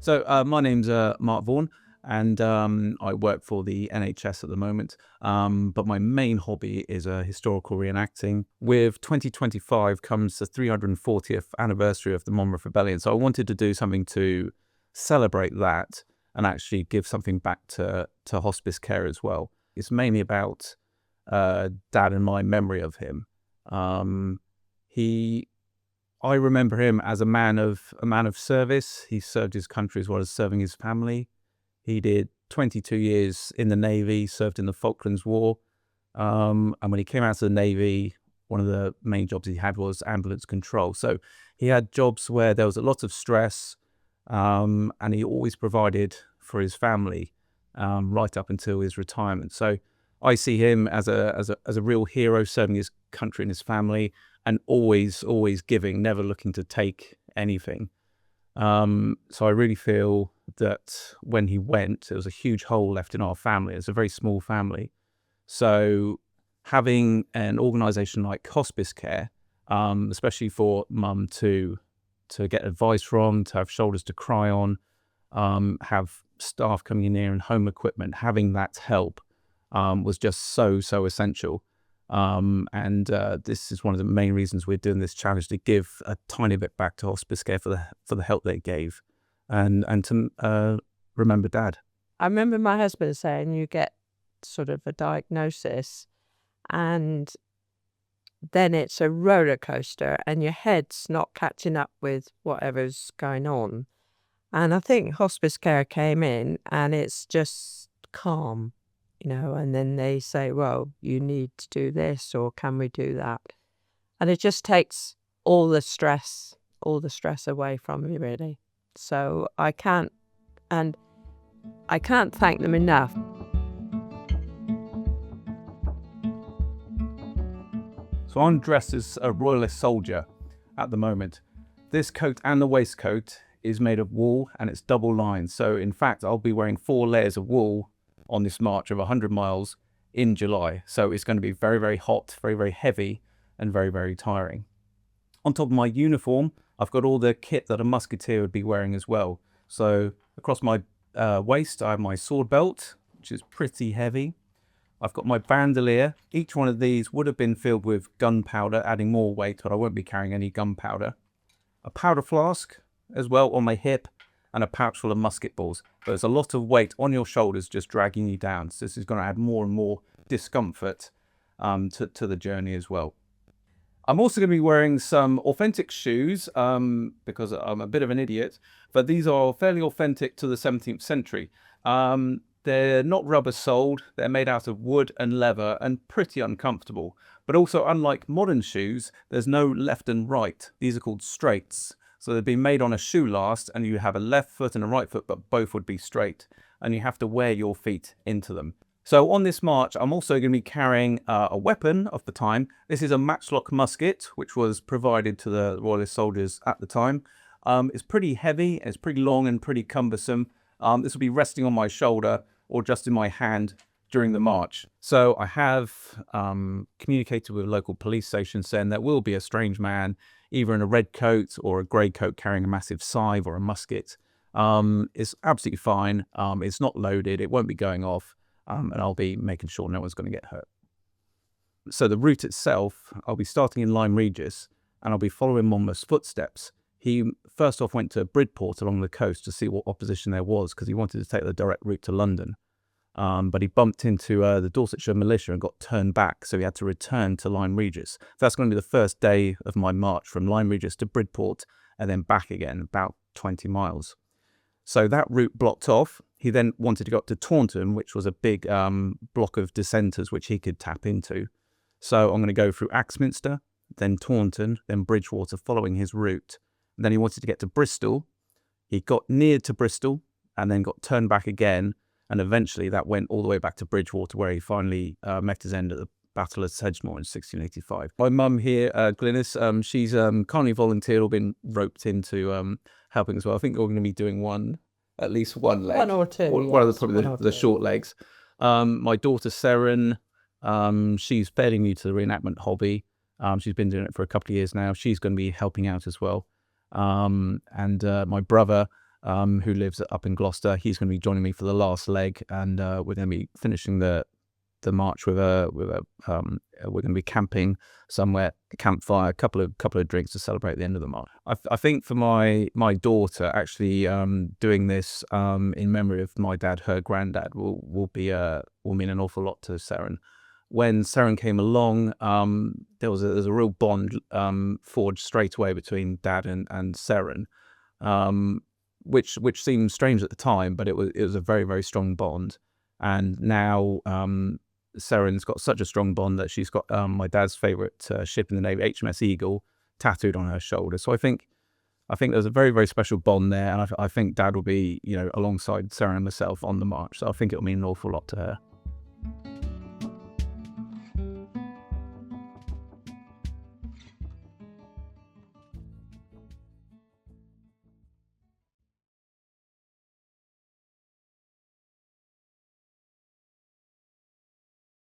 My name's Mark Vaughan, and I work for the NHS at the moment. But my main hobby is historical reenacting. With 2025 comes the 340th anniversary of the Monmouth Rebellion, so I wanted to do something to celebrate that and actually give something back to hospice care as well. It's mainly about Dad and my memory of him. I remember him as a man of service. He served his country as well as serving his family. He did 22 years in the Navy, served in the Falklands War. And when he came out of the Navy, one of the main jobs he had was ambulance control. So he had jobs where there was a lot of stress, and he always provided for his family right up until his retirement. So I see him as a real hero, serving his country and his family, and always giving, never looking to take anything. So I really feel that when he went, there was a huge hole left in our family. It's a very small family. So having an organisation like hospice care, especially for mum to get advice from, to have shoulders to cry on, have staff coming in here and home equipment, having that help was just so essential. This is one of the main reasons we're doing this challenge, to give a tiny bit back to hospice care for the help they gave, and to remember Dad. I remember my husband saying you get sort of a diagnosis and then it's a roller coaster and your head's not catching up with whatever's going on. And I think hospice care came in and it's just calm. And then they say, well, you need to do this, or can we do that? And it just takes all the stress away from me, really. So I can't thank them enough. So I'm dressed as a royalist soldier at the moment. This coat and the waistcoat is made of wool and it's double lined. So in fact, I'll be wearing 4 layers of wool on this march of 100 miles in July. So it's going to be very, very hot, very, very heavy, and very, very tiring. On top of my uniform, I've got all the kit that a musketeer would be wearing as well. So across my waist, I have my sword belt, which is pretty heavy. I've got my bandolier. Each one of these would have been filled with gunpowder, adding more weight, but I won't be carrying any gunpowder. A powder flask as well on my hip, and a pouch full of musket balls. But there's a lot of weight on your shoulders just dragging you down. So this is going to add more and more discomfort to the journey as well. I'm also going to be wearing some authentic shoes because I'm a bit of an idiot, but these are fairly authentic to the 17th century. They're not rubber soled, they're made out of wood and leather and pretty uncomfortable. But also, unlike modern shoes, there's no left and right. These are called straights. So they've been made on a shoe last, and you have a left foot and a right foot, but both would be straight. And you have to wear your feet into them. So on this march, I'm also going to be carrying a weapon of the time. This is a matchlock musket, which was provided to the royalist soldiers at the time. It's pretty heavy, it's pretty long and pretty cumbersome. This will be resting on my shoulder or just in my hand during the march. So I have communicated with local police stations saying there will be a strange man, either in a red coat or a grey coat carrying a massive scythe or a musket. It's absolutely fine. It's not loaded. It won't be going off. And I'll be making sure no one's going to get hurt. So the route itself, I'll be starting in Lyme Regis and I'll be following Monmouth's footsteps. He first off went to Bridport along the coast to see what opposition there was because he wanted to take the direct route to London. But he bumped into the Dorsetshire militia and got turned back, so he had to return to Lyme Regis. That's going to be the first day of my march from Lyme Regis to Bridport and then back again, about 20 miles. So that route blocked off. He then wanted to go up to Taunton, which was a big block of dissenters which he could tap into. So I'm going to go through Axminster, then Taunton, then Bridgwater, following his route. And then he wanted to get to Bristol. He got near to Bristol and then got turned back again. And eventually that went all the way back to Bridgwater, where he finally met his end at the Battle of Sedgemoor in 1685. My mum here, Glynis, she's kindly volunteered or been roped into helping as well. I think we're going to be doing at least one leg. One or two. One of the short legs. My daughter, Seren, she's fairly new to the reenactment hobby. She's been doing it for a couple of years now. She's going to be helping out as well. And my brother, who lives up in Gloucester. He's going to be joining me for the last leg, and we're going to be finishing the march with a we're going to be camping somewhere, a campfire, a couple of drinks to celebrate the end of the march. I think for my daughter, actually doing this in memory of my dad, her granddad, will mean an awful lot to Seren. When Seren came along, there was a real bond forged straight away between Dad and Seren, which seemed strange at the time, but it was a very, very strong bond. And now Seren's got such a strong bond that she's got my dad's favourite ship in the Navy, HMS Eagle, tattooed on her shoulder. So I think there's a very, very special bond there, and I think Dad will be, alongside Seren and myself on the march. So I think it'll mean an awful lot to her.